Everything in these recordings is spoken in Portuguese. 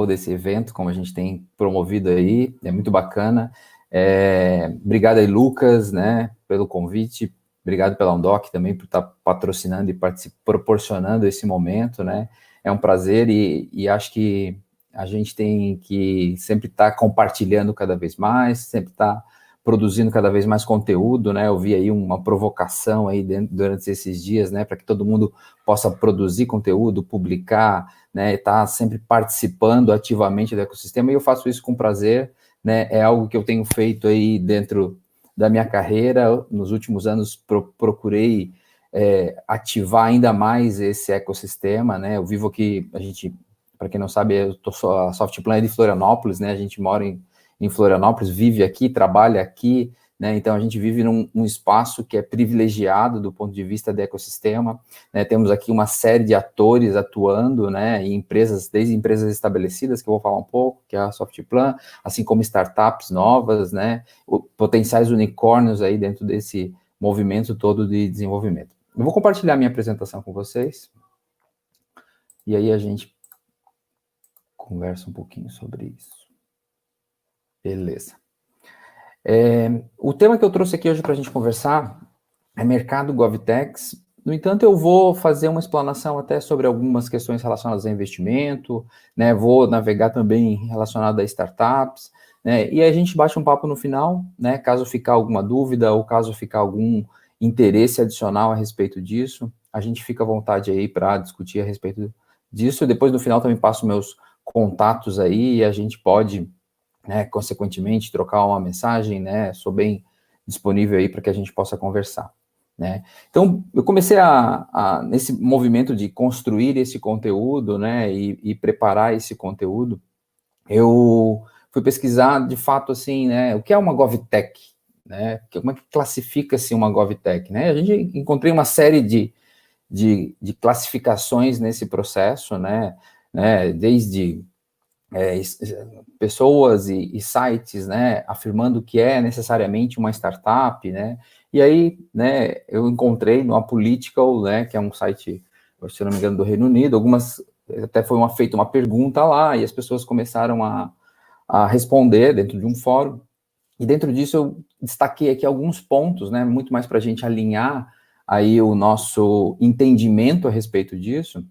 desse evento, como a gente tem promovido aí, é muito bacana. Obrigado aí, Lucas, né, pelo convite, obrigado pela Undoc também por estar patrocinando e proporcionando esse momento, né, é um prazer e acho que a gente tem que sempre estar compartilhando cada vez mais, sempre estar produzindo cada vez mais conteúdo, né, eu vi aí uma provocação aí durante esses dias, né, para que todo mundo possa produzir conteúdo, publicar, né, estar sempre participando ativamente do ecossistema, e eu faço isso com prazer, né, é algo que eu tenho feito aí dentro da minha carreira, nos últimos anos procurei ativar ainda mais esse ecossistema, né, eu vivo aqui, para quem não sabe, a Softplan é de Florianópolis, né, a gente mora em Florianópolis, vive aqui, trabalha aqui, né, então a gente vive num espaço que é privilegiado do ponto de vista do ecossistema, né, temos aqui uma série de atores atuando, né, em empresas, desde empresas estabelecidas, que eu vou falar um pouco, que é a Softplan, assim como startups novas, né, potenciais unicórnios aí dentro desse movimento todo de desenvolvimento. Eu vou compartilhar minha apresentação com vocês, e aí a gente conversa um pouquinho sobre isso. Beleza. O tema que eu trouxe aqui hoje para a gente conversar é mercado GovTechs. No entanto, eu vou fazer uma explanação até sobre algumas questões relacionadas a investimento, né? Vou navegar também relacionado a startups, né? E a gente bate um papo no final, né? Caso ficar alguma dúvida ou caso ficar algum interesse adicional a respeito disso, a gente fica à vontade aí para discutir a respeito disso. Depois, no final, também passo meus contatos aí e a gente pode, né, consequentemente, trocar uma mensagem, né, sou bem disponível aí para que a gente possa conversar, né. Então, eu comecei nesse movimento de construir esse conteúdo, né, e preparar esse conteúdo, eu fui pesquisar, de fato, assim, né, o que é uma GovTech, né, como é que classifica-se uma GovTech, né, a gente encontrei uma série de classificações nesse processo, né, desde pessoas e sites, né, afirmando que é necessariamente uma startup, né, e aí, né, eu encontrei no Apolitical, né, que é um site, se não me engano, do Reino Unido, até foi feita uma pergunta lá, e as pessoas começaram a responder dentro de um fórum, e dentro disso eu destaquei aqui alguns pontos, né, muito mais para a gente alinhar aí o nosso entendimento a respeito disso,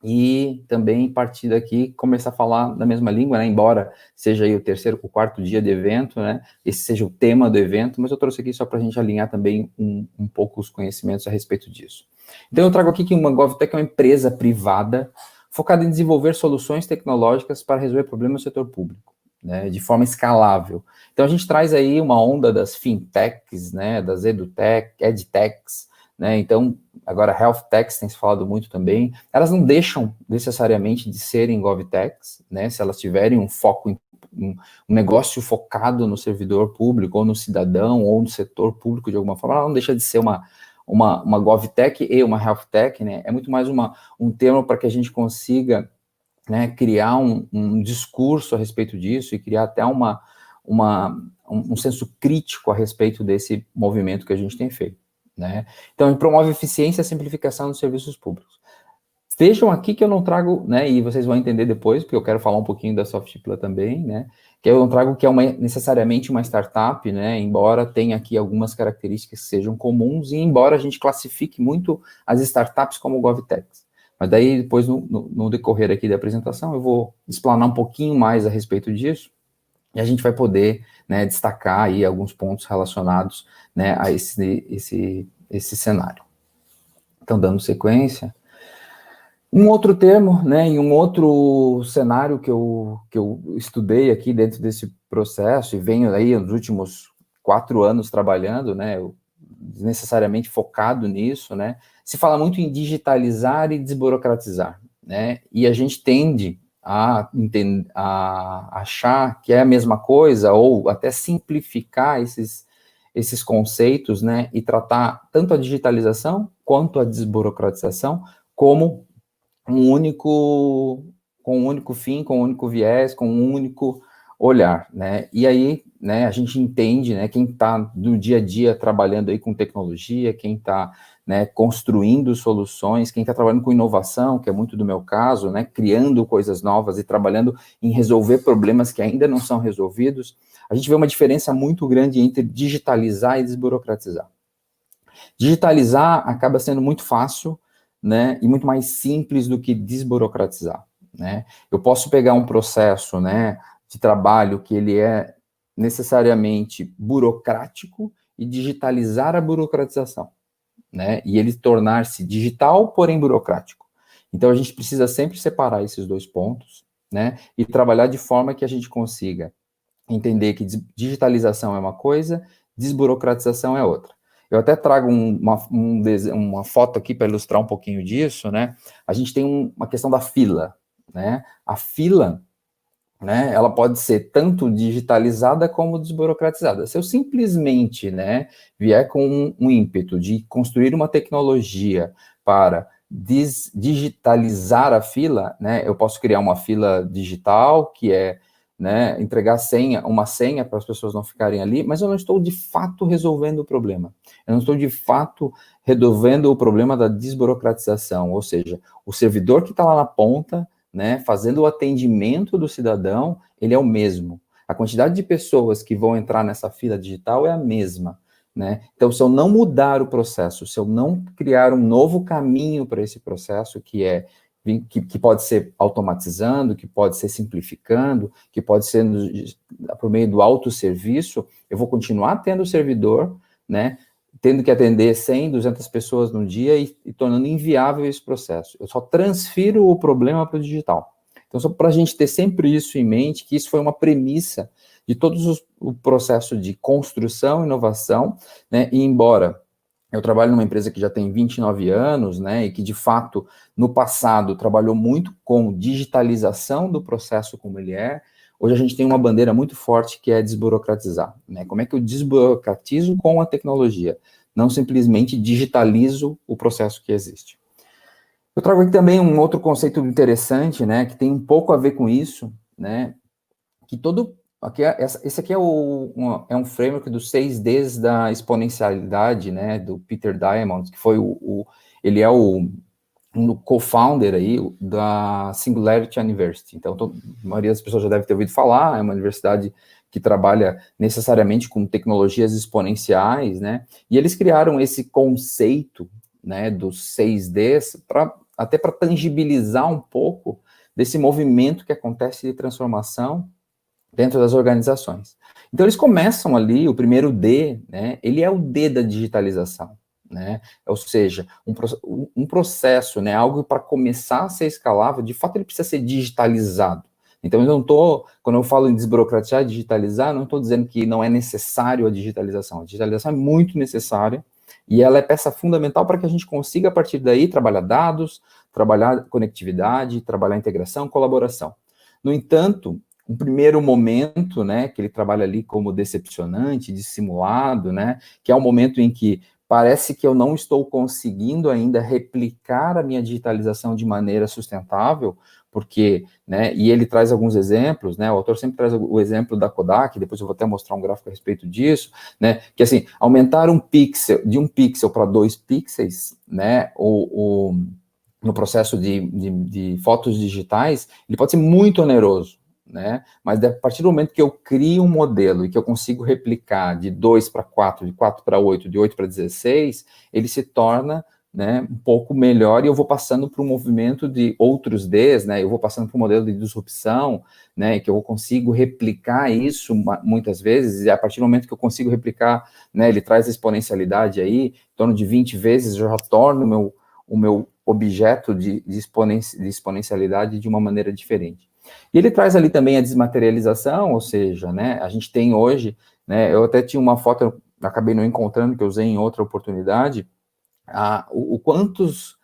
e também, a partir daqui, começar a falar da mesma língua, né, embora seja aí o quarto dia de evento, né, esse seja o tema do evento, mas eu trouxe aqui só para a gente alinhar também um pouco os conhecimentos a respeito disso. Então, eu trago aqui que uma GovTech é uma empresa privada focada em desenvolver soluções tecnológicas para resolver problemas do setor público, né, de forma escalável. Então, a gente traz aí uma onda das fintechs, né, das edtechs, né, então, agora health techs tem se falado muito também, elas não deixam necessariamente de serem GovTechs, né, se elas tiverem um foco um negócio focado no servidor público, ou no cidadão, ou no setor público de alguma forma, ela não deixa de ser uma GovTech e uma Health Tech, né, é muito mais um termo para que a gente consiga, né, criar um discurso a respeito disso e criar até um senso crítico a respeito desse movimento que a gente tem feito, né? Então, ele promove eficiência e simplificação dos serviços públicos. Vejam aqui que eu não trago, né, e vocês vão entender depois, porque eu quero falar um pouquinho da Softplan também, né, que eu não trago que é necessariamente uma startup, né, embora tenha aqui algumas características que sejam comuns, e embora a gente classifique muito as startups como GovTechs. Mas daí, depois, no decorrer aqui da apresentação, eu vou explanar um pouquinho mais a respeito disso, e a gente vai poder, né, destacar aí alguns pontos relacionados, né, a esse cenário. Então, dando sequência, um outro termo, né, e um outro cenário que eu estudei aqui dentro desse processo, e venho aí nos últimos 4 anos trabalhando, né, necessariamente focado nisso, né, se fala muito em digitalizar e desburocratizar, né, e a gente tende a achar que é a mesma coisa, ou até simplificar esses conceitos, né, e tratar tanto a digitalização quanto a desburocratização como com um único fim, com um único viés, com um único olhar, né? E aí, né, a gente entende, né, quem está no dia a dia trabalhando aí com tecnologia, quem está, né, construindo soluções, quem está trabalhando com inovação, que é muito do meu caso, né, criando coisas novas e trabalhando em resolver problemas que ainda não são resolvidos, a gente vê uma diferença muito grande entre digitalizar e desburocratizar. Digitalizar acaba sendo muito fácil, né, e muito mais simples do que desburocratizar, né? Eu posso pegar um processo, né, de trabalho que ele é necessariamente burocrático e digitalizar a burocratização, né? E ele tornar-se digital, porém burocrático. Então a gente precisa sempre separar esses dois pontos, né? E trabalhar de forma que a gente consiga entender que digitalização é uma coisa, desburocratização é outra. Eu até trago uma foto aqui para ilustrar um pouquinho disso, né? A gente tem uma questão da fila, né? A fila, né, ela pode ser tanto digitalizada como desburocratizada. Se eu simplesmente, né, vier com um ímpeto de construir uma tecnologia para digitalizar a fila, né, eu posso criar uma fila digital, que é, né, entregar uma senha para as pessoas não ficarem ali, mas eu não estou de fato resolvendo o problema. Eu não estou de fato resolvendo o problema da desburocratização, ou seja, o servidor que está lá na ponta, né, fazendo o atendimento do cidadão, ele é o mesmo. A quantidade de pessoas que vão entrar nessa fila digital é a mesma, né? Então, se eu não mudar o processo, se eu não criar um novo caminho para esse processo, que pode ser automatizando, que pode ser simplificando, que pode ser por meio do autosserviço, eu vou continuar tendo o servidor, né, tendo que atender 100, 200 pessoas no dia e tornando inviável esse processo. Eu só transfiro o problema para o digital. Então, só para a gente ter sempre isso em mente, que isso foi uma premissa de o processo de construção e inovação, né, e embora eu trabalho numa empresa que já tem 29 anos, né, e que, de fato, no passado trabalhou muito com digitalização do processo como ele é, hoje a gente tem uma bandeira muito forte que é desburocratizar, né? Como é que eu desburocratizo com a tecnologia? Não simplesmente digitalizo o processo que existe. Eu trago aqui também um outro conceito interessante, né, que tem um pouco a ver com isso, né, que esse aqui é um framework dos 6Ds da exponencialidade, né, do Peter Diamond, que foi ele é um co-founder aí da Singularity University. Então, a maioria das pessoas já deve ter ouvido falar, é uma universidade que trabalha necessariamente com tecnologias exponenciais, né, e eles criaram esse conceito, né, dos 6Ds, até para tangibilizar um pouco desse movimento que acontece de transformação dentro das organizações. Então, eles começam ali, o primeiro D, né, ele é o D da digitalização, né, ou seja, um processo, né, algo para começar a ser escalável, de fato ele precisa ser digitalizado. Então, eu não estou, quando eu falo em desburocratizar e digitalizar, não estou dizendo que não é necessário a digitalização é muito necessária, e ela é peça fundamental para que a gente consiga, a partir daí, trabalhar dados, trabalhar conectividade, trabalhar integração, colaboração. No entanto, um primeiro momento, né, que ele trabalha ali como decepcionante, dissimulado, né, que é um momento em que parece que eu não estou conseguindo ainda replicar a minha digitalização de maneira sustentável, porque, né, e ele traz alguns exemplos, né, o autor sempre traz o exemplo da Kodak, depois eu vou até mostrar um gráfico a respeito disso, né, que assim, aumentar de um pixel para 2 pixels, né, no processo de fotos digitais, ele pode ser muito oneroso, né? Mas a partir do momento que eu crio um modelo e que eu consigo replicar de 2 para 4, de 4 para 8, de 8 para 16, ele se torna, né, um pouco melhor e eu vou passando para um movimento de outros Ds, né? Eu vou passando para um modelo de disrupção, né? Que eu consigo replicar isso muitas vezes e a partir do momento que eu consigo replicar, né? Ele traz a exponencialidade aí, em torno de 20 vezes, eu já torno o meu objeto de exponencialidade de uma maneira diferente. E ele traz ali também a desmaterialização, ou seja, né, a gente tem hoje, né, eu até tinha uma foto, eu acabei não encontrando, que eu usei em outra oportunidade, o quantos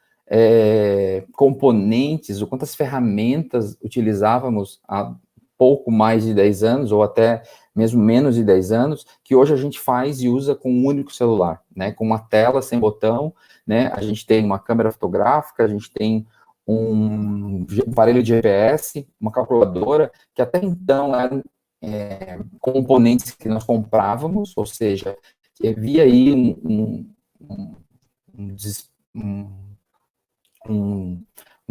componentes, o quantas ferramentas utilizávamos há pouco mais de 10 anos, ou até mesmo menos de 10 anos, que hoje a gente faz e usa com um único celular, né, com uma tela sem botão, né, a gente tem uma câmera fotográfica, a gente tem um aparelho de GPS, uma calculadora, que até então eram componentes que nós comprávamos, ou seja, havia aí um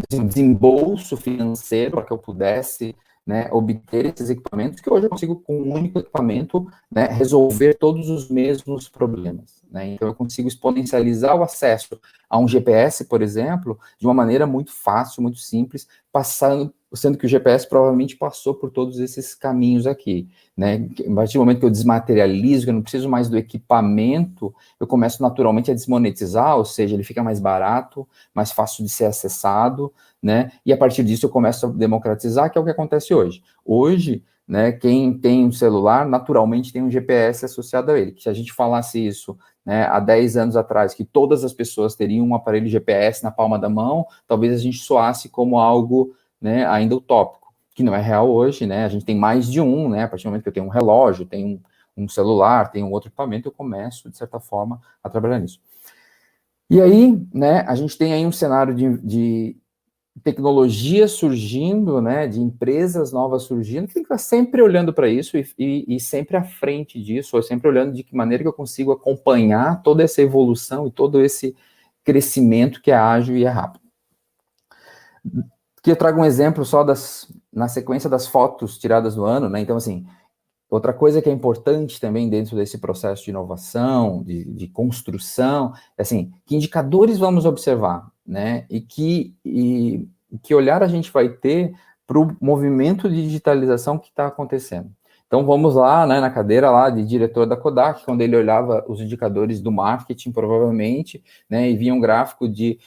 desembolso financeiro para que eu pudesse, né, obter esses equipamentos, que hoje eu consigo, com um único equipamento, né, resolver todos os mesmos problemas. Né? Então, eu consigo exponencializar o acesso a um GPS, por exemplo, de uma maneira muito fácil, muito simples, sendo que o GPS provavelmente passou por todos esses caminhos aqui. Né? A partir do momento que eu desmaterializo, que eu não preciso mais do equipamento, eu começo naturalmente a desmonetizar, ou seja, ele fica mais barato, mais fácil de ser acessado, né? E a partir disso eu começo a democratizar, que é o que acontece hoje. Hoje, né, quem tem um celular, naturalmente tem um GPS associado a ele. Que se a gente falasse isso, né, há 10 anos atrás, que todas as pessoas teriam um aparelho GPS na palma da mão, talvez a gente soasse como algo, né, ainda utópico, que não é real hoje, né? A gente tem mais de um, né? A partir do momento que eu tenho um relógio, tenho um celular, tenho um outro equipamento, eu começo, de certa forma, a trabalhar nisso. E aí, né, a gente tem aí um cenário de tecnologia surgindo, né, de empresas novas surgindo, que tem que estar sempre olhando para isso e sempre à frente disso, ou sempre olhando de que maneira que eu consigo acompanhar toda essa evolução e todo esse crescimento que é ágil e é rápido. Aqui eu trago um exemplo só na sequência das fotos tiradas no ano, né, então assim, outra coisa que é importante também dentro desse processo de inovação, de construção, é assim, que indicadores vamos observar, né? E que olhar a gente vai ter para o movimento de digitalização que está acontecendo. Então vamos lá, né, na cadeira lá de diretor da Kodak, quando ele olhava os indicadores do marketing, provavelmente, né, e via um gráfico de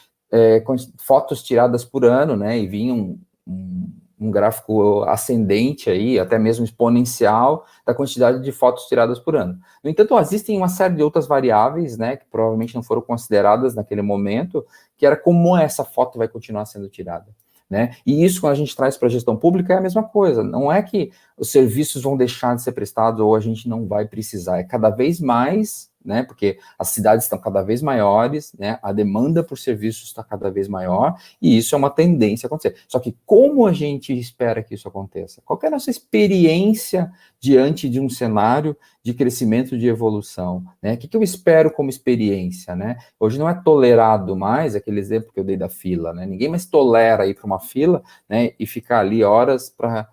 fotos tiradas por ano, né, e vinha um gráfico ascendente aí, até mesmo exponencial, da quantidade de fotos tiradas por ano. No entanto, existem uma série de outras variáveis, né, que provavelmente não foram consideradas naquele momento, que era como essa foto vai continuar sendo tirada. Né? E isso, quando a gente traz para a gestão pública, é a mesma coisa. Não é que os serviços vão deixar de ser prestados ou a gente não vai precisar. É cada vez mais, né? Porque as cidades estão cada vez maiores, né? A demanda por serviços está cada vez maior e isso é uma tendência a acontecer. Só que como a gente espera que isso aconteça? Qual é a nossa experiência diante de um cenário de crescimento, de evolução? Né? O que eu espero como experiência? Né? Hoje não é tolerado mais, aquele exemplo que eu dei da fila, né? Ninguém mais tolera ir para uma fila, né, e ficar ali horas para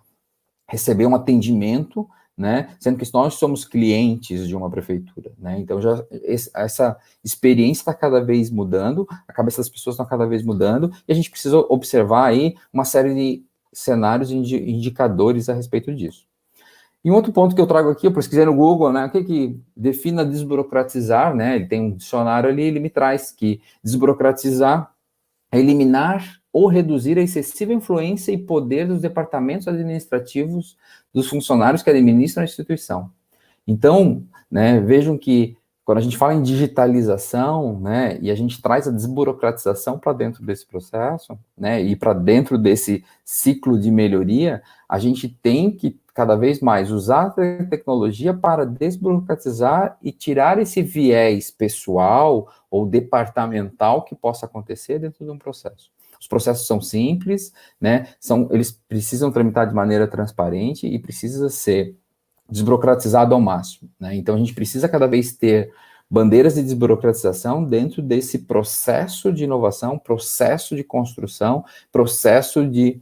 receber um atendimento, né, sendo que nós somos clientes de uma prefeitura, né, então essa experiência está cada vez mudando, a cabeça das pessoas está cada vez mudando, e a gente precisa observar aí uma série de cenários e indicadores a respeito disso. E um outro ponto que eu trago aqui, eu pesquisei no Google, né, o que defina desburocratizar, né, ele tem um dicionário ali, ele me traz que desburocratizar é eliminar ou reduzir a excessiva influência e poder dos departamentos administrativos dos funcionários que administram a instituição. Então, né, vejam que quando a gente fala em digitalização, né, e a gente traz a desburocratização para dentro desse processo, né, e para dentro desse ciclo de melhoria, a gente tem que cada vez mais usar a tecnologia para desburocratizar e tirar esse viés pessoal ou departamental que possa acontecer dentro de um processo. Os processos são simples, né, eles precisam tramitar de maneira transparente e precisa ser desburocratizado ao máximo, né? Então a gente precisa cada vez ter bandeiras de desburocratização dentro desse processo de inovação, processo de construção, processo de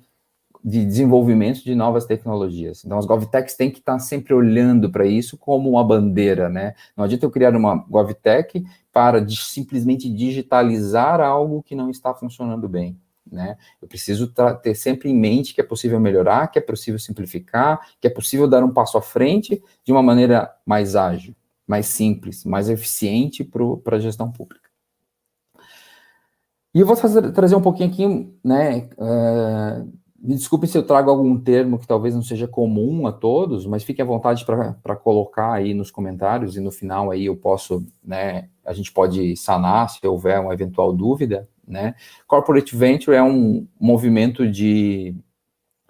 desenvolvimento de novas tecnologias. Então as GovTechs têm que estar sempre olhando para isso como uma bandeira, né? Não adianta eu criar uma GovTech para simplesmente digitalizar algo que não está funcionando bem. Né? Eu preciso ter sempre em mente que é possível melhorar, que é possível simplificar, que é possível dar um passo à frente de uma maneira mais ágil, mais simples, mais eficiente para a gestão pública. E eu vou trazer um pouquinho aqui, né, me desculpem se eu trago algum termo que talvez não seja comum a todos, mas fiquem à vontade para colocar aí nos comentários e no final aí eu posso, né, a gente pode sanar se houver uma eventual dúvida, né. Corporate Venture é um movimento de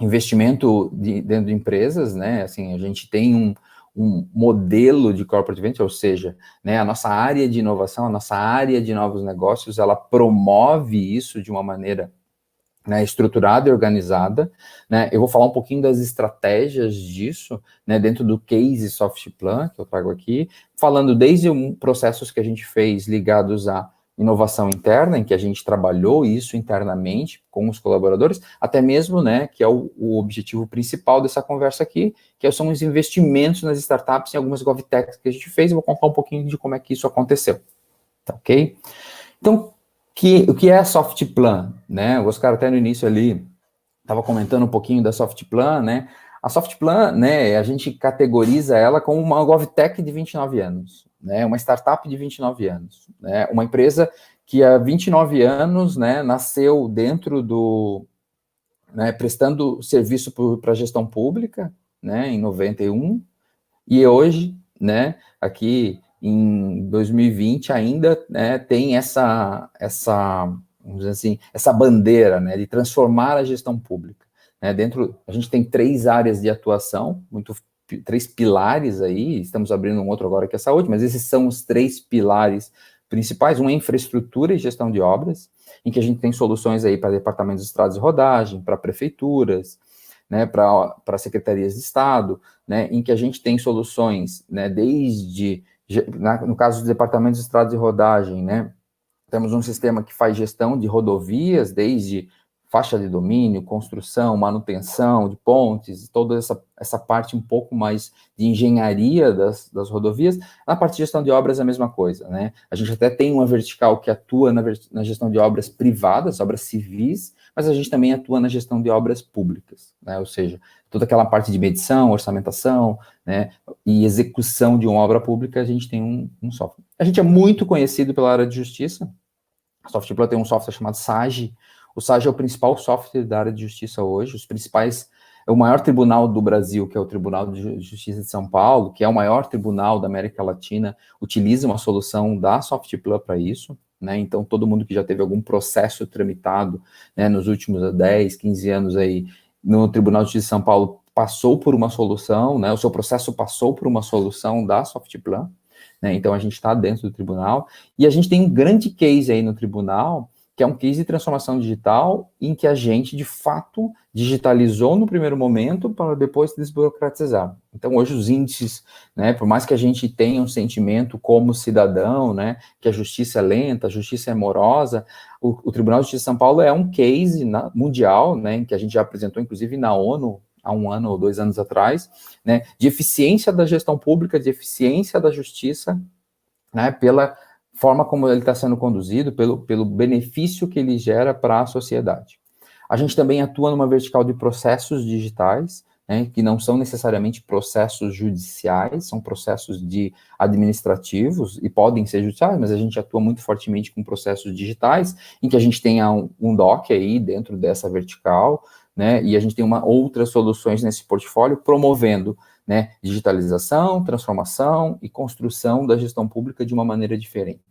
investimento dentro de empresas, né, assim, a gente tem um modelo de corporate venture, ou seja, né, a nossa área de inovação, a nossa área de novos negócios, ela promove isso de uma maneira, né, estruturada e organizada, né, eu vou falar um pouquinho das estratégias disso, né, dentro do case Softplan, que eu trago aqui, falando desde processos que a gente fez ligados a inovação interna, em que a gente trabalhou isso internamente com os colaboradores, até mesmo, né, que é o objetivo principal dessa conversa aqui, que são os investimentos nas startups em algumas GovTechs que a gente fez. Eu vou contar um pouquinho de como é que isso aconteceu, tá ok? Então, o que é a Softplan, né? O Oscar até no início ali estava comentando um pouquinho da Softplan, né? A Softplan, né, a gente categoriza ela como uma GovTech de 29 anos, né, uma startup de 29 anos, né, uma empresa que há 29 anos, né, nasceu dentro do, né, prestando serviço para a gestão pública, né, em 91, e hoje, né, aqui em 2020 ainda, né, tem vamos dizer assim, essa bandeira, né, de transformar a gestão pública, né, a gente tem 3 áreas de atuação, 3 pilares aí, estamos abrindo um outro agora que é a saúde, mas esses são os 3 pilares principais. Um é infraestrutura e gestão de obras, em que a gente tem soluções aí para departamentos de estradas de rodagem, para prefeituras, né, para secretarias de Estado, né, em que a gente tem soluções, né, no caso dos departamentos de estradas de rodagem, né, temos um sistema que faz gestão de rodovias, desde faixa de domínio, construção, manutenção de pontes, toda essa parte um pouco mais de engenharia das rodovias. Na parte de gestão de obras é a mesma coisa, né? A gente até tem uma vertical que atua na gestão de obras privadas, obras civis, mas a gente também atua na gestão de obras públicas, né? Ou seja, toda aquela parte de medição, orçamentação, né, e execução de uma obra pública, a gente tem um software. A gente é muito conhecido pela área de justiça. A Softplan tem um software chamado SAGE. O SAGE é o principal software da área de justiça hoje. O maior tribunal do Brasil, que é o Tribunal de Justiça de São Paulo, que é o maior tribunal da América Latina, utiliza uma solução da Softplan para isso, né? Então, todo mundo que já teve algum processo tramitado, né, nos últimos 10, 15 anos aí, no Tribunal de Justiça de São Paulo, passou por uma solução, né? O seu processo passou por uma solução da Softplan, né? Então, a gente está dentro do tribunal, e a gente tem um grande case aí no tribunal, que é um case de transformação digital, em que a gente, de fato, digitalizou no primeiro momento para depois desburocratizar. Então, hoje os índices, né, por mais que a gente tenha um sentimento como cidadão, né, que a justiça é lenta, a justiça é morosa, o Tribunal de Justiça de São Paulo é um case mundial, né, em que a gente já apresentou, inclusive, na ONU, há 1 ano ou 2 anos atrás, né, de eficiência da gestão pública, de eficiência da justiça, né, pela forma como ele está sendo conduzido, pelo benefício que ele gera para a sociedade. A gente também atua numa vertical de processos digitais, né, que não são necessariamente processos judiciais, são processos administrativos, e podem ser judiciais, mas a gente atua muito fortemente com processos digitais, em que a gente tenha um doc aí dentro dessa vertical, né, e a gente tem outras soluções nesse portfólio promovendo, né, digitalização, transformação e construção da gestão pública de uma maneira diferente.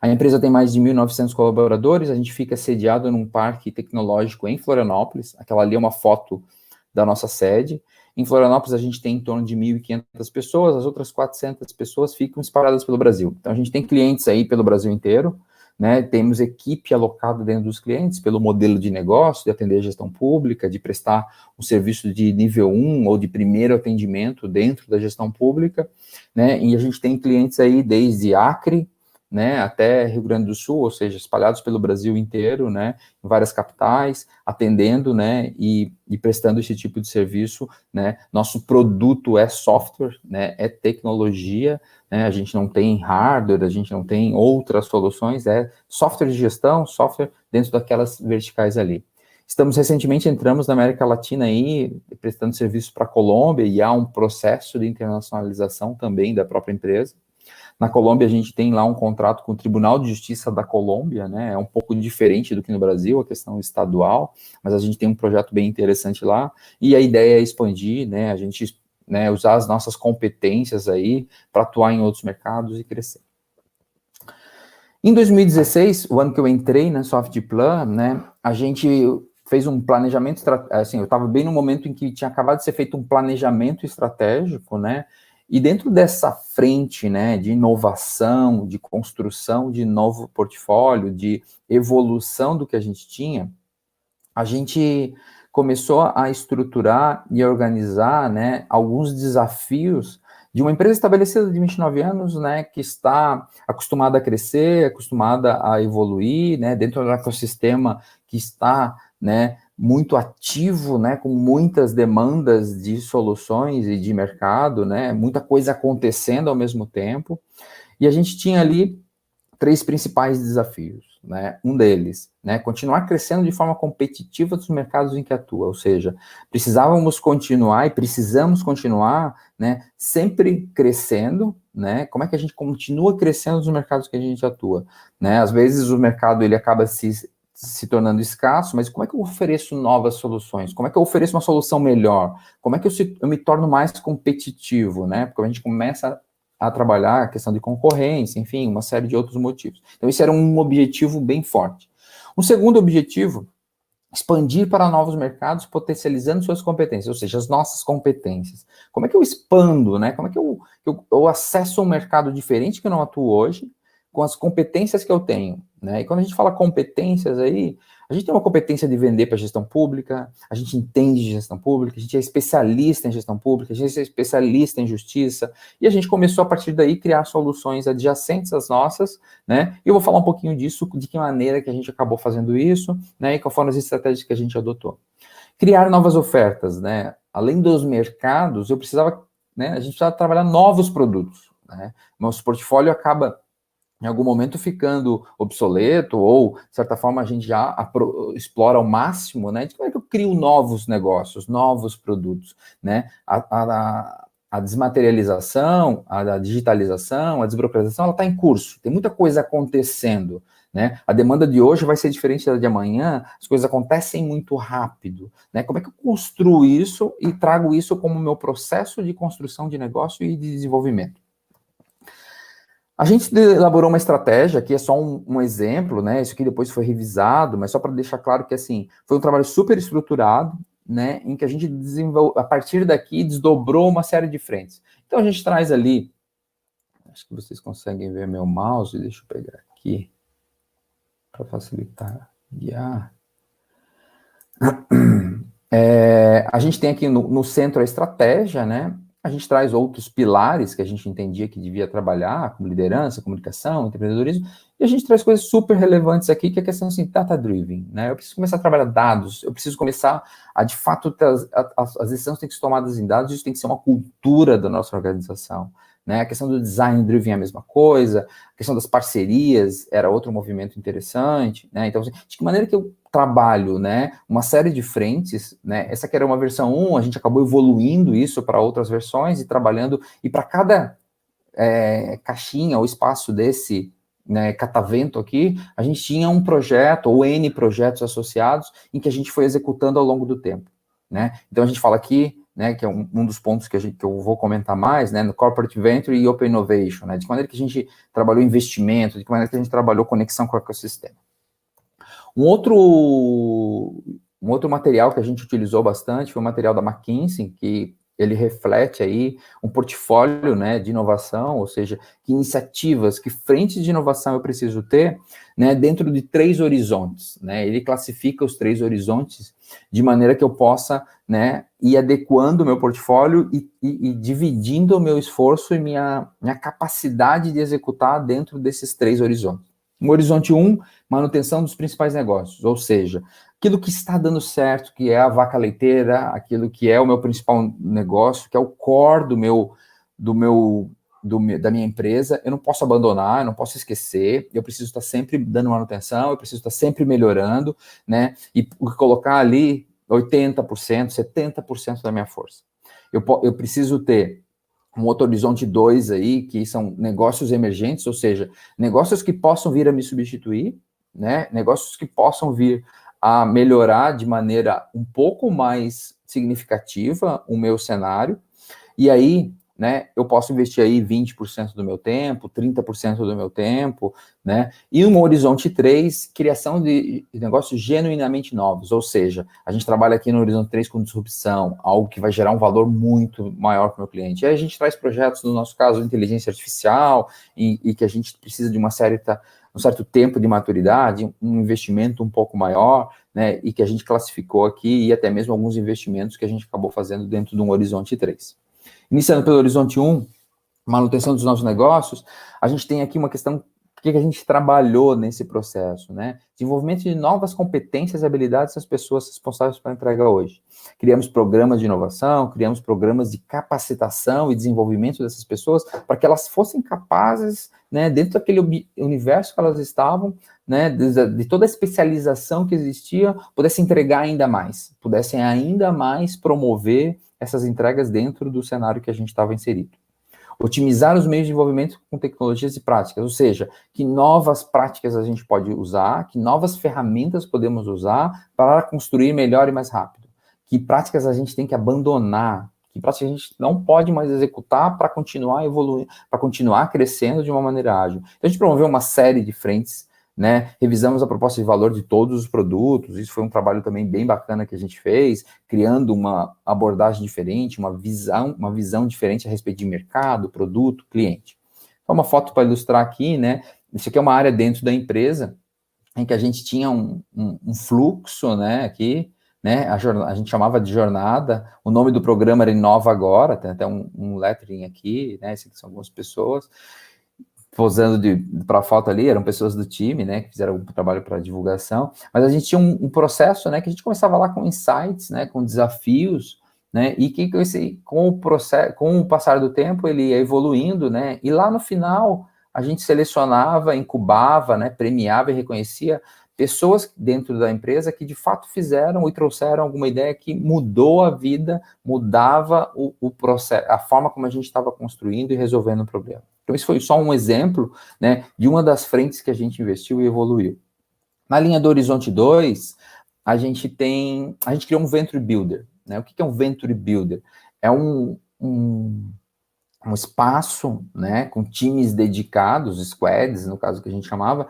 A empresa tem mais de 1.900 colaboradores, a gente fica sediado num parque tecnológico em Florianópolis, aquela ali é uma foto da nossa sede. Em Florianópolis a gente tem em torno de 1.500 pessoas, as outras 400 pessoas ficam espalhadas pelo Brasil. Então a gente tem clientes aí pelo Brasil inteiro, né, temos equipe alocada dentro dos clientes pelo modelo de negócio, de atender a gestão pública, de prestar um serviço de nível 1 ou de primeiro atendimento dentro da gestão pública, né, e a gente tem clientes aí desde Acre, né, até Rio Grande do Sul, ou seja, espalhados pelo Brasil inteiro, né, em várias capitais, atendendo, né, e prestando esse tipo de serviço, né. Nosso produto é software, né, é tecnologia, né, a gente não tem hardware, a gente não tem outras soluções, é software de gestão, software dentro daquelas verticais ali. Recentemente entramos na América Latina aí, prestando serviço para a Colômbia, e há um processo de internacionalização também da própria empresa. Na Colômbia, a gente tem lá um contrato com o Tribunal de Justiça da Colômbia, né? É um pouco diferente do que no Brasil, a questão estadual, mas a gente tem um projeto bem interessante lá, e a ideia é expandir, né? A gente, né, usar as nossas competências aí para atuar em outros mercados e crescer. Em 2016, o ano que eu entrei na Softplan, né, a gente fez um planejamento, assim, eu estava bem no momento em que tinha acabado de ser feito um planejamento estratégico, né, e dentro dessa frente, né, de inovação, de construção de novo portfólio, de evolução do que a gente tinha, a gente começou a estruturar e a organizar, né, alguns desafios de uma empresa estabelecida de 29 anos, né, que está acostumada a crescer, acostumada a evoluir, né, dentro do ecossistema que está, né, muito ativo, né, com muitas demandas de soluções e de mercado, né, muita coisa acontecendo ao mesmo tempo, e a gente tinha ali 3 principais desafios, né? Um deles, né, continuar crescendo de forma competitiva nos mercados em que atua, ou seja, precisávamos continuar e precisamos continuar, né, sempre crescendo, né? Como é que a gente continua crescendo nos mercados que a gente atua, né? Às vezes o mercado ele acaba se tornando escasso, mas como é que eu ofereço novas soluções? Como é que eu ofereço uma solução melhor? Como é que eu me torno mais competitivo, né? Porque a gente começa a trabalhar a questão de concorrência, enfim, uma série de outros motivos. Então, esse era um objetivo bem forte. Um segundo objetivo, expandir para novos mercados, potencializando suas competências, ou seja, as nossas competências. Como é que eu expando, né? Como é que eu acesso um mercado diferente que eu não atuo hoje, com as competências que eu tenho, né? E quando a gente fala competências aí, a gente tem uma competência de vender para gestão pública, a gente entende de gestão pública, a gente é especialista em gestão pública, a gente é especialista em justiça, e a gente começou a partir daí criar soluções adjacentes às nossas, né? E eu vou falar um pouquinho disso, de que maneira que a gente acabou fazendo isso, né? E quais foram as estratégias que a gente adotou. Criar novas ofertas, né? Além dos mercados, eu precisava, né? A gente precisava trabalhar novos produtos, né? Nosso portfólio acaba em algum momento ficando obsoleto, ou, de certa forma, a gente já explora ao máximo, né? De como é que eu crio novos negócios, novos produtos, né? A desmaterialização, a digitalização, a desburocratização, ela está em curso, tem muita coisa acontecendo, né? A demanda de hoje vai ser diferente da de amanhã, as coisas acontecem muito rápido, né? Como é que eu construo isso e trago isso como meu processo de construção de negócio e de desenvolvimento? A gente elaborou uma estratégia, aqui é só um exemplo, né? Isso aqui depois foi revisado, mas só para deixar claro que, assim, foi um trabalho super estruturado, né? Em que a gente desenvolveu, a partir daqui, desdobrou uma série de frentes. Então, a gente traz ali, acho que vocês conseguem ver meu mouse, deixa eu pegar aqui, para facilitar, guiar. A gente tem aqui no centro a estratégia, né? A gente traz outros pilares que a gente entendia que devia trabalhar, como liderança, comunicação, empreendedorismo, e a gente traz coisas super relevantes aqui, que é a questão assim, data-driven, né? Eu preciso começar a trabalhar dados, eu preciso começar a, de fato, as decisões têm que ser tomadas em dados, isso tem que ser uma cultura da nossa organização, né? A questão do design-driven é a mesma coisa, a questão das parcerias era outro movimento interessante, né? Então, de que maneira que eu trabalho, né, uma série de frentes, né, essa que era uma versão 1, a gente acabou evoluindo isso para outras versões e trabalhando, e para cada caixinha ou espaço desse, né, catavento aqui, a gente tinha um projeto ou N projetos associados em que a gente foi executando ao longo do tempo, né, então a gente fala aqui, né, que é um dos pontos que eu vou comentar mais, né, no Corporate Venture e Open Innovation, né, de que maneira que a gente trabalhou investimento, de que maneira que a gente trabalhou conexão com o ecossistema. Um outro material que a gente utilizou bastante foi o material da McKinsey, que ele reflete aí um portfólio, né, de inovação, ou seja, que iniciativas, que frentes de inovação eu preciso ter, né, dentro de 3 horizontes, né, ele classifica os 3 horizontes de maneira que eu possa, né, ir adequando o meu portfólio e dividindo o meu esforço e minha capacidade de executar dentro desses 3 horizontes. No horizonte 1, manutenção dos principais negócios, ou seja, aquilo que está dando certo, que é a vaca leiteira, aquilo que é o meu principal negócio, que é o core da minha empresa, eu não posso abandonar, eu não posso esquecer, eu preciso estar sempre dando manutenção, eu preciso estar sempre melhorando, né, e colocar ali 80%, 70% da minha força. Eu preciso ter um outro horizonte 2 aí, que são negócios emergentes, ou seja, negócios que possam vir a me substituir, né? Negócios que possam vir a melhorar de maneira um pouco mais significativa o meu cenário, e aí, né, eu posso investir aí 20% do meu tempo, 30% do meu tempo, né, e no horizonte 3, criação de negócios genuinamente novos, ou seja, a gente trabalha aqui no horizonte 3 com disrupção, algo que vai gerar um valor muito maior para o meu cliente, e aí a gente traz projetos, no nosso caso, de inteligência artificial, e que a gente precisa de um certo tempo de maturidade, um investimento um pouco maior, né, e que a gente classificou aqui, e até mesmo alguns investimentos que a gente acabou fazendo dentro de um horizonte 3. Iniciando pelo horizonte 1, manutenção dos novos negócios, a gente tem aqui uma questão, o que a gente trabalhou nesse processo, né? Desenvolvimento de novas competências e habilidades das pessoas responsáveis pela entrega hoje. Criamos programas de inovação, criamos programas de capacitação e desenvolvimento dessas pessoas para que elas fossem capazes, né, dentro daquele universo que elas estavam, né, de toda a especialização que existia, pudessem entregar ainda mais, pudessem ainda mais promover essas entregas dentro do cenário que a gente estava inserido. Otimizar os meios de desenvolvimento com tecnologias e práticas, ou seja, que novas práticas a gente pode usar, que novas ferramentas podemos usar para construir melhor e mais rápido, que práticas a gente tem que abandonar, que práticas a gente não pode mais executar para continuar evoluindo, para continuar crescendo de uma maneira ágil. Então, a gente promoveu uma série de frentes, né? Revisamos a proposta de valor de todos os produtos, isso foi um trabalho também bem bacana que a gente fez, criando uma abordagem diferente, uma visão diferente a respeito de mercado, produto, cliente. Então, uma foto para ilustrar aqui, né? Isso aqui é uma área dentro da empresa em que a gente tinha um fluxo, né? Aqui, né? A gente chamava de jornada, o nome do programa era Inova Agora, tem até um lettering aqui, né? Esses aqui são algumas pessoas. Posando para a foto ali, eram pessoas do time, né, que fizeram um trabalho para divulgação, mas a gente tinha um processo, né, que a gente começava lá com insights, né, com desafios, né, e que com o processo, com o passar do tempo, ele ia evoluindo, né, e lá no final a gente selecionava, incubava, né, premiava e reconhecia pessoas dentro da empresa que de fato fizeram e trouxeram alguma ideia que mudou a vida, mudava o processo, a forma como a gente estava construindo e resolvendo o problema. Então, isso foi só um exemplo, né, de uma das frentes que a gente investiu e evoluiu. Na linha do Horizonte 2, a gente criou um Venture Builder, né? O que é um Venture Builder? É um espaço, né, com times dedicados, squads, no caso que a gente chamava,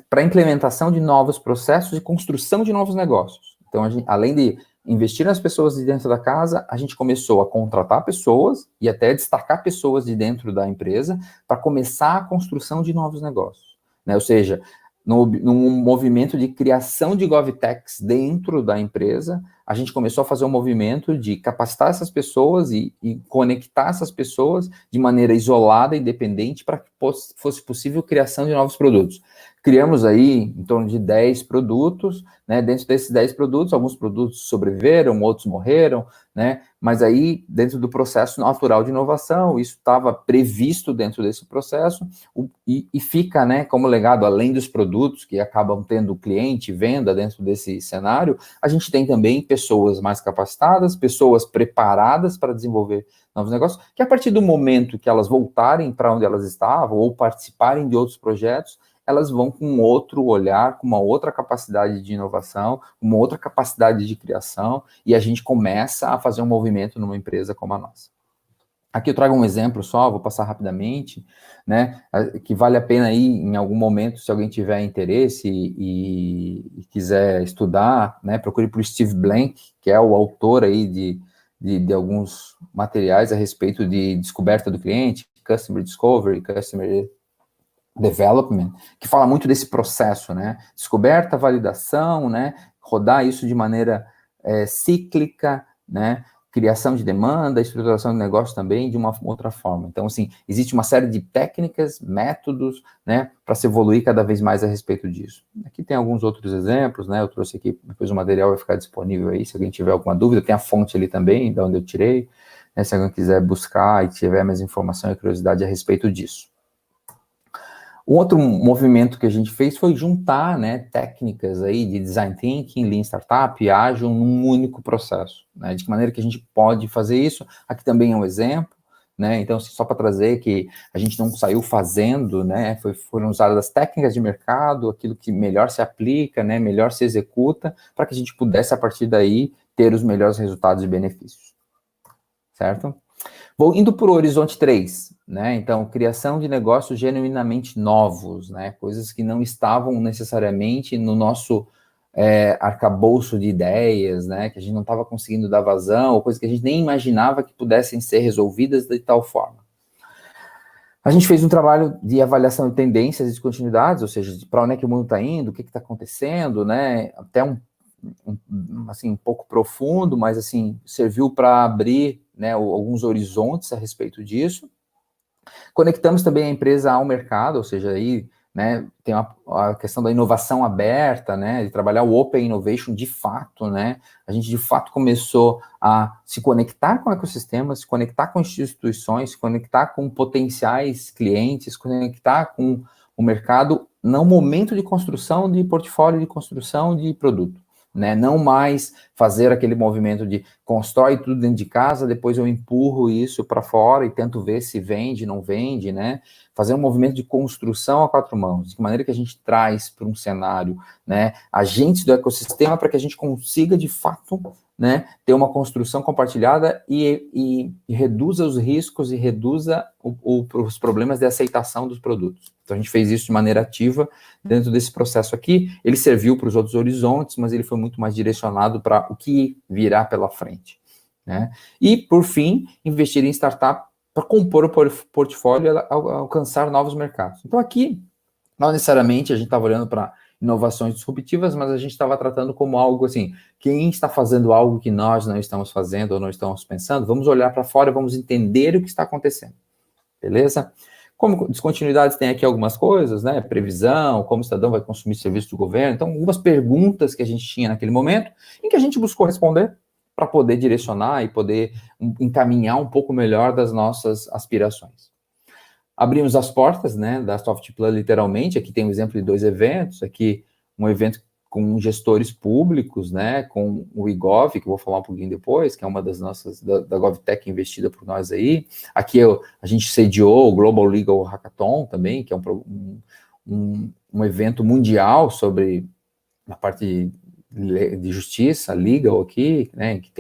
para implementação de novos processos e construção de novos negócios. Então, além de investir nas pessoas de dentro da casa, a gente começou a contratar pessoas e até destacar pessoas de dentro da empresa para começar a construção de novos negócios, né? Ou seja, num movimento de criação de GovTechs dentro da empresa, a gente começou a fazer um movimento de capacitar essas pessoas e conectar essas pessoas de maneira isolada e independente para que fosse possível a criação de novos produtos. Criamos aí em torno de 10 produtos, né? Dentro desses 10 produtos, alguns produtos sobreviveram, outros morreram, né? Mas aí, dentro do processo natural de inovação, isso estava previsto dentro desse processo e fica, né, como legado, além dos produtos que acabam tendo cliente, venda dentro desse cenário, a gente tem também pessoas mais capacitadas, pessoas preparadas para desenvolver novos negócios, que a partir do momento que elas voltarem para onde elas estavam ou participarem de outros projetos, elas vão com outro olhar, com uma outra capacidade de inovação, uma outra capacidade de criação, e a gente começa a fazer um movimento numa empresa como a nossa. Aqui eu trago um exemplo só, vou passar rapidamente, né, que vale a pena aí, em algum momento, se alguém tiver interesse e quiser estudar, né, procure por Steve Blank, que é o autor aí de alguns materiais a respeito de descoberta do cliente, Customer Discovery, Customer Development, que fala muito desse processo, né? Descoberta, validação, né? Rodar isso de maneira cíclica, né? Criação de demanda, estruturação de negócio também de uma outra forma. Então, assim, existe uma série de técnicas, métodos, né? Para se evoluir cada vez mais a respeito disso. Aqui tem alguns outros exemplos, né? Eu trouxe aqui, depois o material vai ficar disponível aí, se alguém tiver alguma dúvida, tem a fonte ali também, de onde eu tirei, né? Se alguém quiser buscar e tiver mais informação e curiosidade a respeito disso. Um outro movimento que a gente fez foi juntar, né, técnicas aí de design thinking, lean startup e ágil num único processo, né? De que maneira que a gente pode fazer isso? Aqui também é um exemplo, né? Então, só para trazer que a gente não saiu fazendo, né? Foram usadas as técnicas de mercado, aquilo que melhor se aplica, né? Melhor se executa, para que a gente pudesse, a partir daí, ter os melhores resultados e benefícios. Certo? Vou indo para o Horizonte 3, né? Então, criação de negócios genuinamente novos, né? Coisas que não estavam necessariamente no nosso arcabouço de ideias, né? Que a gente não estava conseguindo dar vazão, ou coisas que a gente nem imaginava que pudessem ser resolvidas de tal forma. A gente fez um trabalho de avaliação de tendências e descontinuidades, ou seja, para onde é que o mundo está indo, o que está acontecendo, né? Até assim, um pouco profundo, mas assim, serviu para abrir, né, alguns horizontes a respeito disso. Conectamos também a empresa ao mercado, ou seja, aí, né, tem a questão da inovação aberta, né, de trabalhar o Open Innovation de fato, né, a gente de fato começou a se conectar com o ecossistema, se conectar com instituições, se conectar com potenciais clientes, se conectar com o mercado no momento de construção de portfólio, de construção de produto. Né, não mais fazer aquele movimento de constrói tudo dentro de casa, depois eu empurro isso para fora e tento ver se vende, não vende, né? Fazer um movimento de construção a quatro mãos, de que maneira que a gente traz para um cenário, né, agentes do ecossistema para que a gente consiga, de fato, né, ter uma construção compartilhada e reduza os riscos e reduza os problemas de aceitação dos produtos. Então, a gente fez isso de maneira ativa dentro desse processo aqui. Ele serviu para os outros horizontes, mas ele foi muito mais direcionado para o que virá pela frente. Né? E, por fim, investir em startup para compor o portfólio e alcançar novos mercados. Então, aqui, não necessariamente a gente estava olhando para inovações disruptivas, mas a gente estava tratando como algo assim, quem está fazendo algo que nós não estamos fazendo ou não estamos pensando, vamos olhar para fora, vamos entender o que está acontecendo. Beleza? Como descontinuidades tem aqui algumas coisas, né? Previsão, como o cidadão vai consumir serviço do governo. Então, algumas perguntas que a gente tinha naquele momento, em que a gente buscou responder para poder direcionar e poder encaminhar um pouco melhor das nossas aspirações. Abrimos as portas, né, da Softplan, literalmente. Aqui tem um exemplo de 2 eventos. Aqui, um evento com gestores públicos, né, com o IGOV, que eu vou falar um pouquinho depois, que é uma das nossas, da GovTech investida por nós aí. Aqui a gente sediou o Global Legal Hackathon também, que é um evento mundial sobre a parte de justiça, legal aqui, né, que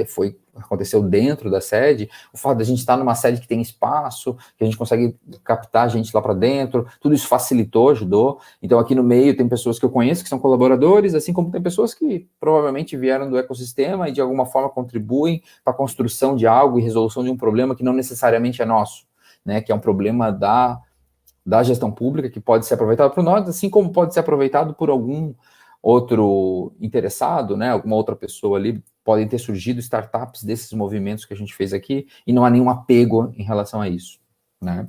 aconteceu dentro da sede, o fato de a gente estar numa sede que tem espaço, que a gente consegue captar gente lá para dentro, tudo isso facilitou, ajudou. Então aqui no meio tem pessoas que eu conheço que são colaboradores, assim como tem pessoas que provavelmente vieram do ecossistema e de alguma forma contribuem para a construção de algo e resolução de um problema que não necessariamente é nosso, né, que é um problema da gestão pública que pode ser aproveitado por nós, assim como pode ser aproveitado por algum outro interessado, né, alguma outra pessoa ali. Podem ter surgido startups desses movimentos que a gente fez aqui e não há nenhum apego em relação a isso, né.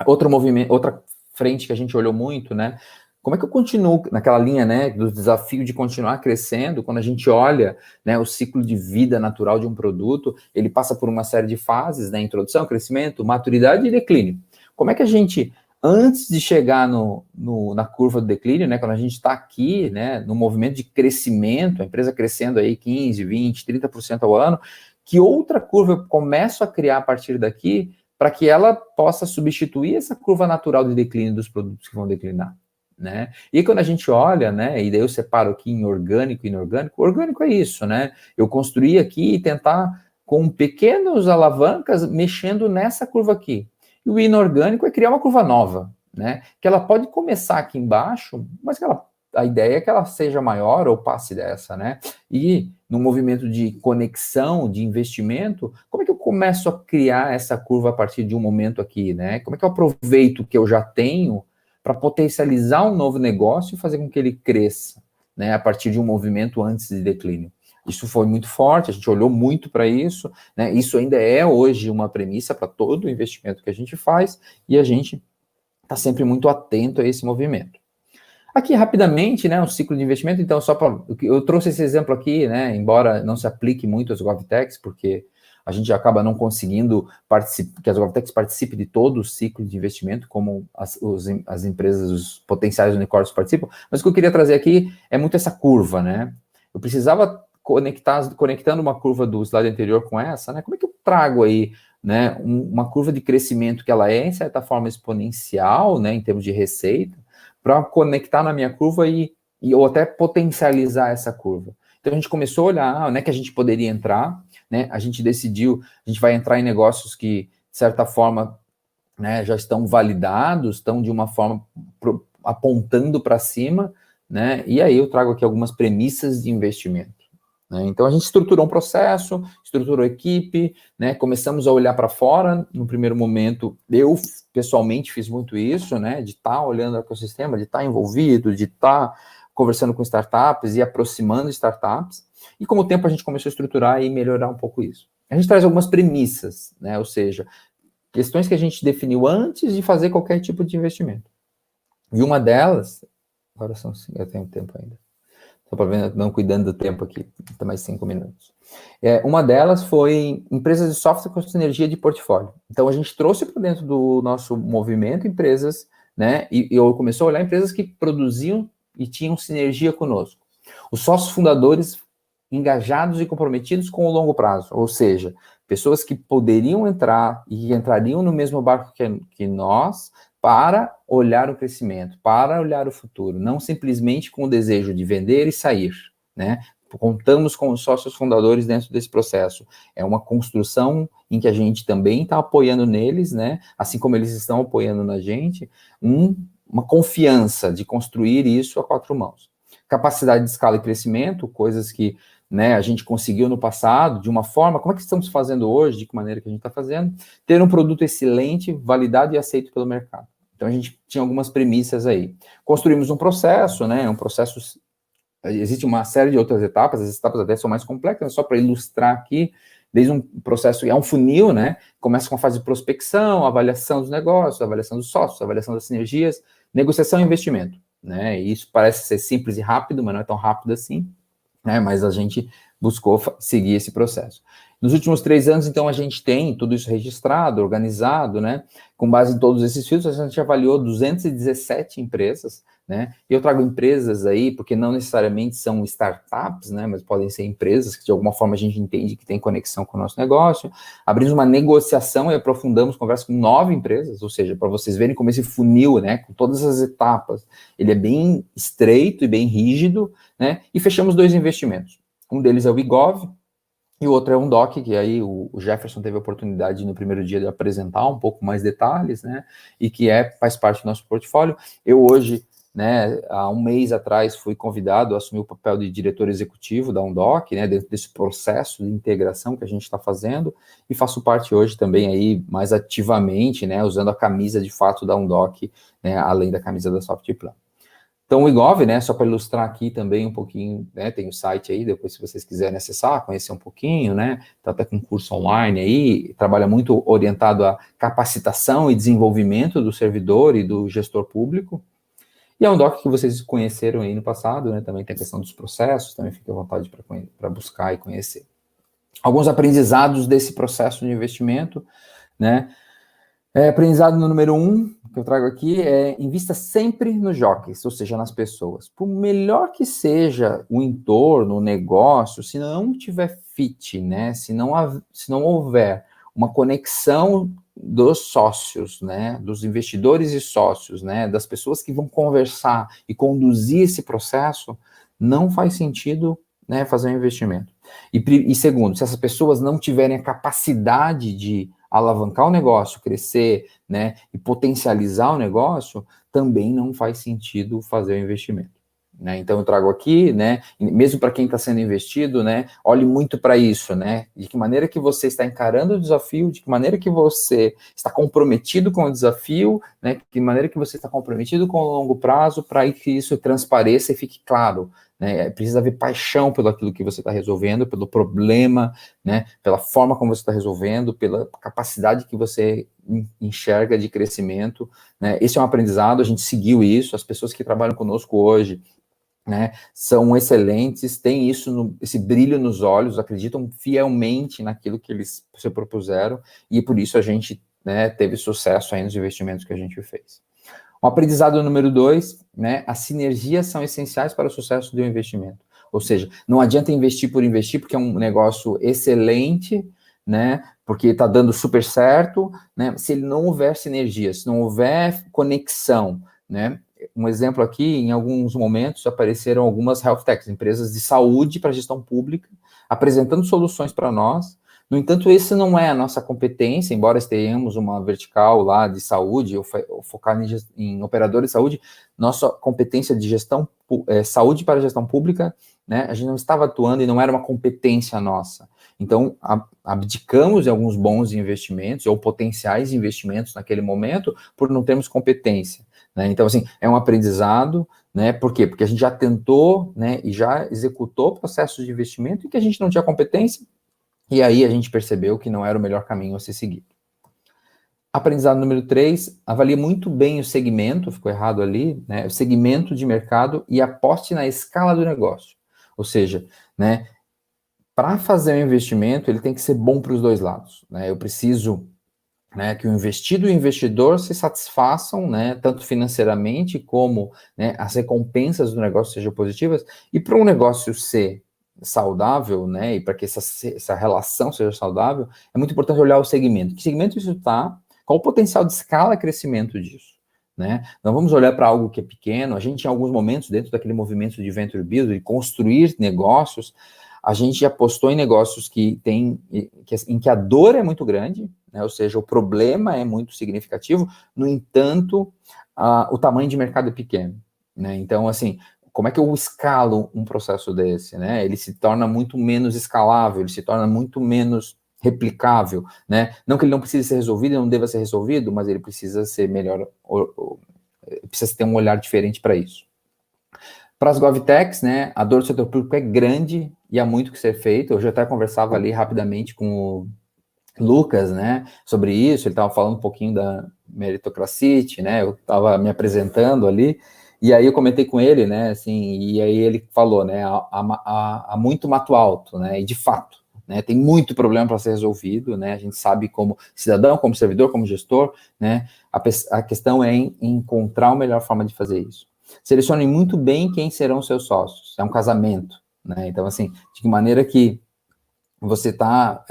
Outra frente que a gente olhou muito, né, como é que eu continuo naquela linha, né, do desafio de continuar crescendo, quando a gente olha, né, o ciclo de vida natural de um produto, ele passa por uma série de fases, né, introdução, crescimento, maturidade e declínio. Como é que a gente, antes de chegar na curva do declínio, né, quando a gente está aqui, né, no movimento de crescimento, a empresa crescendo aí 15, 20, 30% ao ano, que outra curva eu começo a criar a partir daqui para que ela possa substituir essa curva natural de declínio dos produtos que vão declinar, né? E quando a gente olha, né, e daí eu separo aqui em orgânico e inorgânico, orgânico é isso, né? Eu construir aqui e tentar, com pequenas alavancas, mexendo nessa curva aqui. E o inorgânico é criar uma curva nova, né? Que ela pode começar aqui embaixo, mas a ideia é que ela seja maior ou passe dessa, né? E no movimento de conexão, de investimento, como é que eu começo a criar essa curva a partir de um momento aqui, né? Como é que eu aproveito o que eu já tenho para potencializar um novo negócio e fazer com que ele cresça, né? A partir de um movimento antes de declínio. Isso foi muito forte, a gente olhou muito para isso, né? Isso ainda é hoje uma premissa para todo o investimento que a gente faz e a gente está sempre muito atento a esse movimento. Aqui, rapidamente, né, um ciclo de investimento, então, só para... Eu trouxe esse exemplo aqui, né, embora não se aplique muito às GovTechs, porque a gente acaba não conseguindo que as GovTechs participem de todo o ciclo de investimento, como as empresas, os potenciais unicórnios participam, mas o que eu queria trazer aqui é muito essa curva, né? Eu precisava conectando uma curva do slide anterior com essa, né? Como é que eu trago aí, né, uma curva de crescimento que ela é, em certa forma, exponencial, né, em termos de receita, para conectar na minha curva ou até potencializar essa curva. Então, a gente começou a olhar onde é que a gente poderia entrar, né? A gente decidiu, a gente vai entrar em negócios que, de certa forma, né, já estão validados, estão de uma forma apontando para cima, né? E aí eu trago aqui algumas premissas de investimento. Né? Então, a gente estruturou um processo, estruturou a equipe, né? Começamos a olhar para fora. No primeiro momento, eu pessoalmente fiz muito isso, né? De estar olhando o ecossistema, de estar envolvido, de estar conversando com startups e aproximando startups. E com o tempo a gente começou a estruturar e melhorar um pouco isso. A gente traz algumas premissas, né? Ou seja, questões que a gente definiu antes de fazer qualquer tipo de investimento. E uma delas, agora eu tenho tempo ainda, só para ver, não cuidando do tempo aqui, tem mais 5 minutos. Uma delas foi empresas de software com sinergia de portfólio. Então, a gente trouxe para dentro do nosso movimento empresas, né, e eu comecei a olhar empresas que produziam e tinham sinergia conosco. Os sócios fundadores engajados e comprometidos com o longo prazo, ou seja, pessoas que poderiam entrar e entrariam no mesmo barco que nós para olhar o crescimento, para olhar o futuro, não simplesmente com o desejo de vender e sair, né? Contamos com os sócios fundadores dentro desse processo. É uma construção em que a gente também está apoiando neles, né? Assim como eles estão apoiando na gente, uma confiança de construir isso a 4 mãos. Capacidade de escala e crescimento, coisas que, né, a gente conseguiu no passado, de uma forma, como é que estamos fazendo hoje, de que maneira que a gente está fazendo, ter um produto excelente, validado e aceito pelo mercado. Então, a gente tinha algumas premissas aí. Construímos um processo, né, um processo, existe uma série de outras etapas, as etapas até são mais complexas, só para ilustrar aqui, desde um processo, é um funil, né, começa com a fase de prospecção, avaliação dos negócios, avaliação dos sócios, avaliação das sinergias, negociação e investimento, né, e isso parece ser simples e rápido, mas não é tão rápido assim, né, mas a gente buscou seguir esse processo. Nos últimos 3 anos, então, a gente tem tudo isso registrado, organizado, né, com base em todos esses filtros, a gente avaliou 217 empresas, né, e eu trago empresas aí, porque não necessariamente são startups, né, mas podem ser empresas que de alguma forma a gente entende que tem conexão com o nosso negócio, abrimos uma negociação e aprofundamos conversa com 9 empresas, ou seja, para vocês verem como esse funil, né, com todas as etapas, ele é bem estreito e bem rígido, né, e fechamos 2 investimentos. Um deles é o Igov, e o outro é um DOC, que aí o Jefferson teve a oportunidade no primeiro dia de apresentar um pouco mais detalhes, né, e que faz parte do nosso portfólio. Eu hoje, né, há um mês atrás, fui convidado a assumir o papel de diretor executivo da Undoc, né, dentro desse processo de integração que a gente está fazendo, e faço parte hoje também aí mais ativamente, né, usando a camisa de fato da Undoc, né, além da camisa da Softplan. Então, o Igov, né, só para ilustrar aqui também um pouquinho, né, tem o site aí, depois se vocês quiserem acessar, conhecer um pouquinho, né, tá até com curso online aí, trabalha muito orientado à capacitação e desenvolvimento do servidor e do gestor público, e é um doc que vocês conheceram aí no passado, né, também tem a questão dos processos, também fica à vontade para buscar e conhecer. Alguns aprendizados desse processo de investimento, né, aprendizado no número 1, que eu trago aqui, invista sempre nos jockeys, ou seja, nas pessoas. Por melhor que seja o entorno, o negócio, se não tiver fit, né, se não houver uma conexão dos sócios, né, dos investidores e sócios, né, das pessoas que vão conversar e conduzir esse processo, não faz sentido, né, fazer um investimento. E segundo, se essas pessoas não tiverem a capacidade de alavancar o negócio, crescer, né, e potencializar o negócio, também não faz sentido fazer o investimento. Né? Então eu trago aqui, né, mesmo para quem está sendo investido, né, olhe muito para isso, né, de que maneira que você está encarando o desafio, de que maneira que você está comprometido com o desafio, né, de que maneira que você está comprometido com o longo prazo, para que isso transpareça e fique claro, né, precisa haver paixão pelo aquilo que você está resolvendo, pelo problema, né, pela forma como você está resolvendo, pela capacidade que você enxerga de crescimento, né, esse é um aprendizado, a gente seguiu isso, as pessoas que trabalham conosco hoje, né, são excelentes, têm isso, esse brilho nos olhos, acreditam fielmente naquilo que eles se propuseram, e por isso a gente, né, teve sucesso aí nos investimentos que a gente fez. O aprendizado número 2, né, as sinergias são essenciais para o sucesso do investimento, ou seja, não adianta investir por investir, porque é um negócio excelente, né, porque está dando super certo, né, se ele não houver sinergia, se não houver conexão, né. Um exemplo aqui, em alguns momentos apareceram algumas health techs, empresas de saúde para gestão pública, apresentando soluções para nós. No entanto, esse não é a nossa competência, embora tenhamos uma vertical lá de saúde, focada em operadores de saúde, nossa competência de gestão, saúde para gestão pública, né, a gente não estava atuando e não era uma competência nossa. Então, abdicamos de alguns bons investimentos ou potenciais investimentos naquele momento por não termos competência. Né? Então, assim, é um aprendizado, né? Por quê? Porque a gente já tentou, né, e já executou processos de investimento e que a gente não tinha competência, e aí a gente percebeu que não era o melhor caminho a ser seguido. Aprendizado número 3, avalie muito bem o segmento, ficou errado ali, né, o segmento de mercado e aposte na escala do negócio. Ou seja, né, para fazer um investimento, ele tem que ser bom para os dois lados, né, eu preciso, né, que o investido e o investidor se satisfaçam, né, tanto financeiramente como, né, as recompensas do negócio sejam positivas, e para um negócio ser saudável, né, e para que essa relação seja saudável, é muito importante olhar o segmento. Que segmento isso está? Qual o potencial de escala e crescimento disso? Né? Não vamos olhar para algo que é pequeno. A gente, em alguns momentos, dentro daquele movimento de venture build, de construir negócios, a gente apostou em negócios em que a dor é muito grande, né? Ou seja, o problema é muito significativo, no entanto, o tamanho de mercado é pequeno, né? Então, assim, como é que eu escalo um processo desse, né? Ele se torna muito menos escalável, ele se torna muito menos replicável, né? Não que ele não precise ser resolvido, ele não deva ser resolvido, mas ele precisa ser melhor, precisa ter um olhar diferente para isso. Para as GovTechs, né, a dor do setor público é grande e há muito que ser feito. Eu já até conversava ali rapidamente com o Lucas, né, sobre isso. Ele estava falando um pouquinho da Meritocracy, né, eu estava me apresentando ali, e aí eu comentei com ele, né, assim, e aí ele falou, né, há muito mato alto, né, e de fato, né, tem muito problema para ser resolvido, né, a gente sabe como cidadão, como servidor, como gestor, né, a questão é em encontrar a melhor forma de fazer isso. Selecionem muito bem quem serão seus sócios, é um casamento, né, então, assim, de que maneira que você está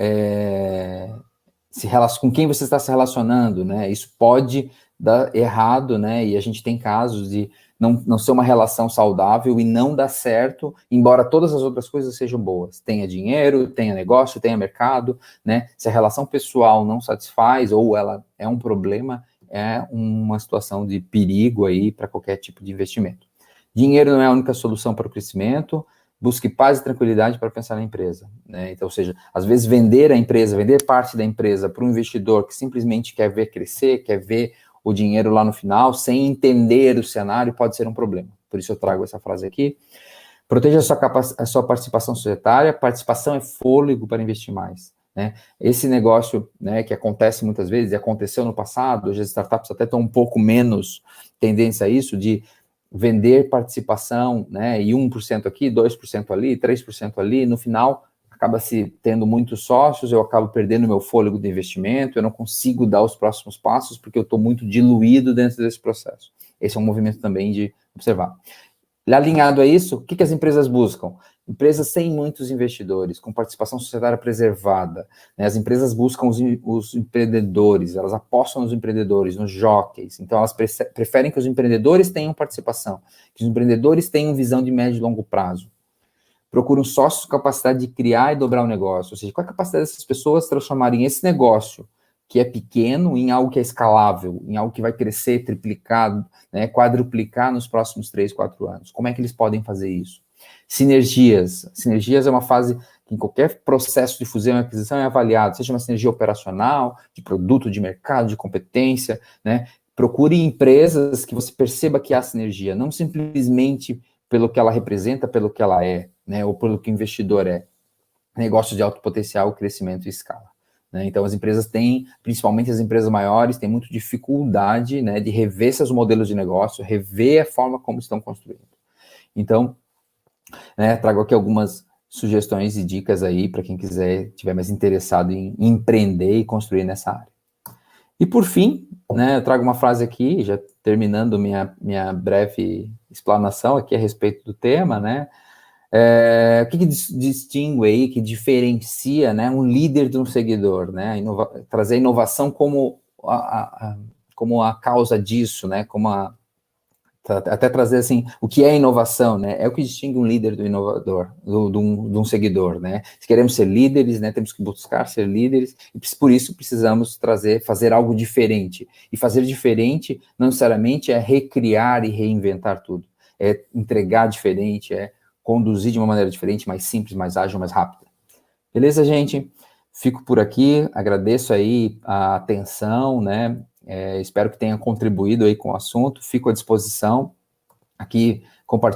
com quem você está se relacionando, né? Isso pode dar errado, né? E a gente tem casos de não ser uma relação saudável e não dar certo, embora todas as outras coisas sejam boas. Tenha dinheiro, tenha negócio, tenha mercado, né? Se a relação pessoal não satisfaz ou ela é um problema, é uma situação de perigo aí para qualquer tipo de investimento. Dinheiro não é a única solução para o crescimento. Busque paz e tranquilidade para pensar na empresa, né? Então, ou seja, às vezes vender a empresa, vender parte da empresa para um investidor que simplesmente quer ver crescer, quer ver o dinheiro lá no final, sem entender o cenário, pode ser um problema. Por isso eu trago essa frase aqui. Proteja a sua participação societária. Participação é fôlego para investir mais, né? Esse negócio, né, que acontece muitas vezes, e aconteceu no passado, hoje as startups até estão um pouco menos tendência a isso, de vender participação, né, e 1% aqui, 2% ali, 3% ali, no final acaba se tendo muitos sócios, eu acabo perdendo meu fôlego de investimento, eu não consigo dar os próximos passos porque eu estou muito diluído dentro desse processo. Esse é um movimento também de observar. Alinhado a isso, o que as empresas buscam? Empresas sem muitos investidores, com participação societária preservada, né? As empresas buscam os empreendedores, elas apostam nos empreendedores, nos jockeys, então elas preferem que os empreendedores tenham participação, que os empreendedores tenham visão de médio e longo prazo. Procuram sócios com capacidade de criar e dobrar o negócio, ou seja, qual a capacidade dessas pessoas transformarem esse negócio, que é pequeno, em algo que é escalável, em algo que vai crescer, triplicar, né, quadruplicar nos próximos 3, 4 anos. Como é que eles podem fazer isso? Sinergias. Sinergias é uma fase que em qualquer processo de fusão e aquisição é avaliado, seja uma sinergia operacional, de produto, de mercado, de competência, né? Procure empresas que você perceba que há sinergia, não simplesmente pelo que ela representa, pelo que ela é, né, ou pelo que o investidor é. Negócio de alto potencial, crescimento e escala. Né? Então, as empresas têm, principalmente as empresas maiores, têm muita dificuldade, né, de rever seus modelos de negócio, rever a forma como estão construindo. Então, né, trago aqui algumas sugestões e dicas aí para quem estiver mais interessado em empreender e construir nessa área. E por fim, né, eu trago uma frase aqui, já terminando minha breve explanação aqui a respeito do tema, né? O que distingue aí, que diferencia, né, um líder de um seguidor, né? Trazer a inovação como a causa disso, né? Até trazer assim, o que é inovação, né? É o que distingue um líder do inovador, de um seguidor, né? Se queremos ser líderes, né, temos que buscar ser líderes, e por isso precisamos fazer algo diferente. E fazer diferente não necessariamente é recriar e reinventar tudo. É entregar diferente, é conduzir de uma maneira diferente, mais simples, mais ágil, mais rápida. Beleza, gente? Fico por aqui, agradeço aí a atenção, né? Espero que tenha contribuído aí com o assunto, fico à disposição aqui, compartilhando